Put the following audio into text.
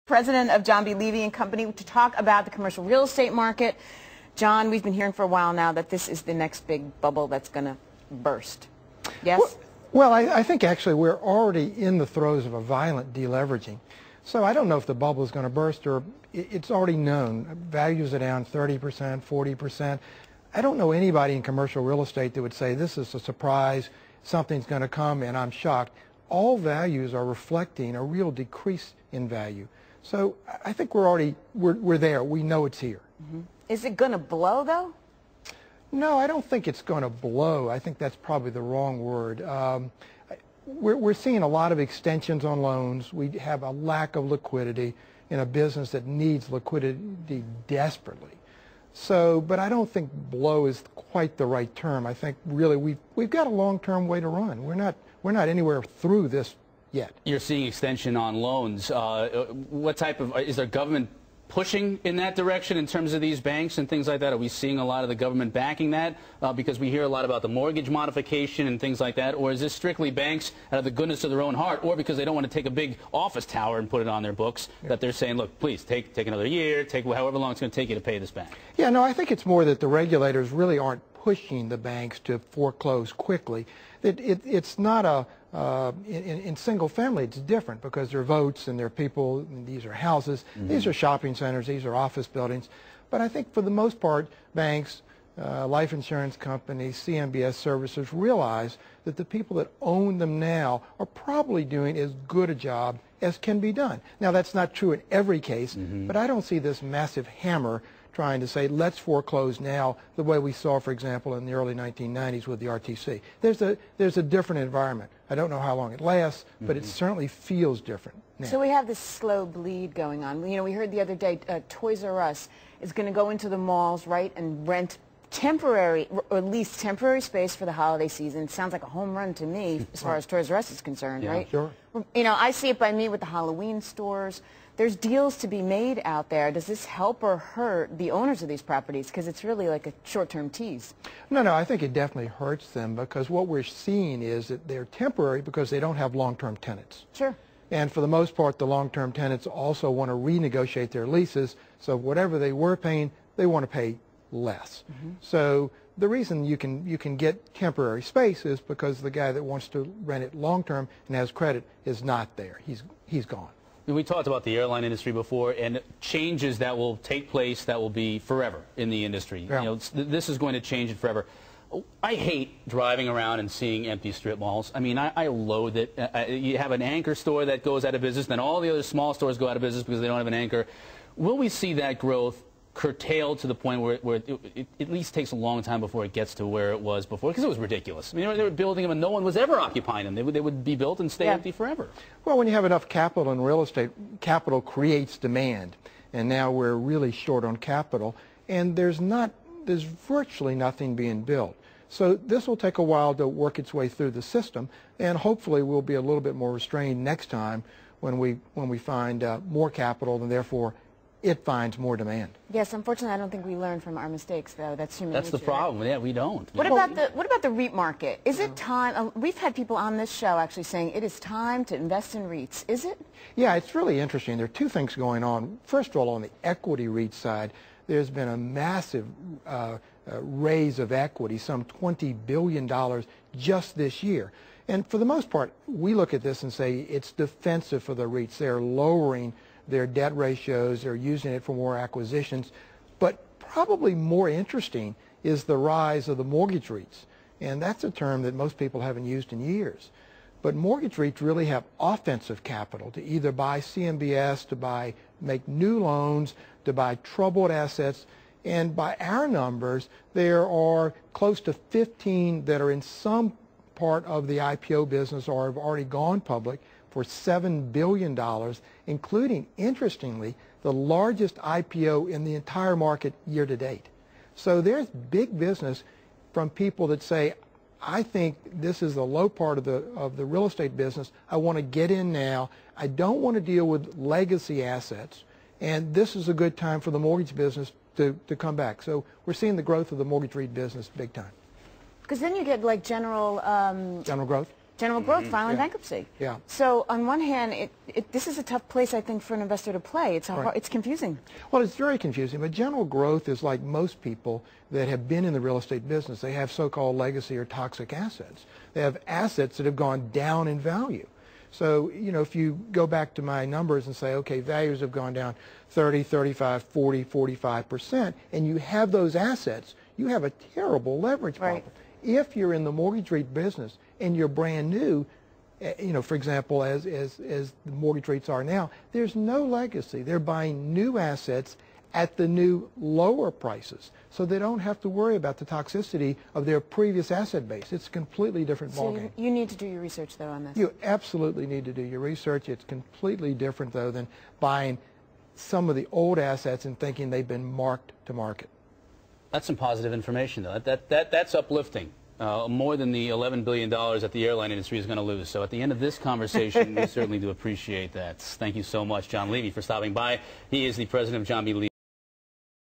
President of John B. Levy and Company, to talk about the commercial real estate market. John, we've been hearing for a while now that this is the next big bubble that's going to burst. Yes? Well, I think actually we're already in the throes of a violent deleveraging. So I don't know if the bubble is going to burst, or it's already known. Values are down 30%, 40%. I don't know anybody in commercial real estate that would say this is a surprise, something's going to come, and I'm shocked. All values are reflecting a real decrease in value. So I think we're there. We know it's here. Mm-hmm. Is it going to blow, though? No, I don't think it's going to blow. I think that's probably the wrong word. We're seeing a lot of extensions on loans. We have a lack of liquidity in a business that needs liquidity desperately. So, but I don't think blow is quite the right term. I think really we've got a long-term way to run. We're not anywhere through this yet. You're seeing extension on loans. What type of, is there government pushing in that direction in terms of these banks and things like that? Are we seeing a lot of the government backing that? Because we hear a lot about the mortgage modification and things like that. Or is this strictly banks out of the goodness of their own heart, or because they don't want to take a big office tower and put it on their books, that they're saying, look, please take another year, take however long it's going to take you to pay this back? Yeah, no, I think it's more that the regulators really aren't pushing the banks to foreclose quickly. It's not a, in single family it's different because there are votes and there are people, and these are houses, these are shopping centers, these are office buildings. But I think for the most part, banks, life insurance companies, CMBS servicers realize that the people that own them now are probably doing as good a job as can be done. Now that's not true in every case, but I don't see this massive hammer trying to say, let's foreclose now, the way we saw, for example, in the early 1990s with the RTC. There's a different environment. I don't know how long it lasts, but it certainly feels different now. So we have this slow bleed going on. You know, we heard the other day Toys R Us is going to go into the malls, right, and rent temporary, or at least temporary space for the holiday season. It sounds like a home run to me as far as Toys R Us is concerned, right? Sure. You know, I see it by me with the Halloween stores. There's deals to be made out there. Does this help or hurt the owners of these properties? Because it's really like a short-term tease. No, I think it definitely hurts them because what we're seeing is that they're temporary because they don't have long-term tenants. Sure. And for the most part, the long-term tenants also want to renegotiate their leases, so whatever they were paying, they want to pay less. So the reason you can get temporary space is because the guy that wants to rent it long-term and has credit is not there. He's gone. We talked about the airline industry before and changes that will take place that will be forever in the industry. Yeah. You know, this is going to change it forever. I hate driving around and seeing empty strip malls. I mean, I loathe it. You have an anchor store that goes out of business, then all the other small stores go out of business because they don't have an anchor. Will we see that growth curtailed to the point where it at least takes a long time before it gets to where it was before? Because it was ridiculous. I mean, they were building them and no one was ever occupying them. They would be built and stay empty forever. Well, when you have enough capital in real estate, capital creates demand. And now we're really short on capital. And there's virtually nothing being built. So this will take a while to work its way through the system. And hopefully we'll be a little bit more restrained next time when we find more capital and therefore it finds more demand. Yes, unfortunately, I don't think we learn from our mistakes, though. That's human nature. That's the problem. Yeah, we don't. What about the REIT market? Is it time? We've had people on this show actually saying it is time to invest in REITs. Is it? Yeah, it's really interesting. There are two things going on. First of all, on the equity REIT side, there's been a massive raise of equity, some $20 billion just this year. And for the most part, we look at this and say it's defensive for the REITs. They're lowering their debt ratios, they're using it for more acquisitions. But probably more interesting is the rise of the mortgage REITs. And that's a term that most people haven't used in years. But mortgage REITs really have offensive capital to either buy CMBS, to make new loans, to buy troubled assets. And by our numbers, there are close to 15 that are in some part of the IPO business or have already gone public for $7 billion, including, interestingly, the largest IPO in the entire market year to date. So there's big business from people that say, I think this is the low part of the real estate business. I want to get in now. I don't want to deal with legacy assets. And this is a good time for the mortgage business to come back. So we're seeing the growth of the mortgage REIT business big time. Because then you get like general growth? General Growth filing bankruptcy. Yeah. So on one hand, this is a tough place, I think, for an investor to play. It's confusing. Well, it's very confusing, but General Growth is like most people that have been in the real estate business. They have so-called legacy or toxic assets. They have assets that have gone down in value. So, you know, if you go back to my numbers and say, okay, values have gone down 30, 35, 40, 45%, and you have those assets, you have a terrible leverage problem. If you're in the mortgage REIT business and you're brand new, you know, for example, as the mortgage REITs are now, there's no legacy. They're buying new assets at the new lower prices, so they don't have to worry about the toxicity of their previous asset base. It's a completely different ballgame. So you need to do your research, though, on this. You absolutely need to do your research. It's completely different, though, than buying some of the old assets and thinking they've been marked to market. That's some positive information, though. That's uplifting. More than the $11 billion that the airline industry is going to lose. So at the end of this conversation, we certainly do appreciate that. Thank you so much, John Levy, for stopping by. He is the president of John B. Levy.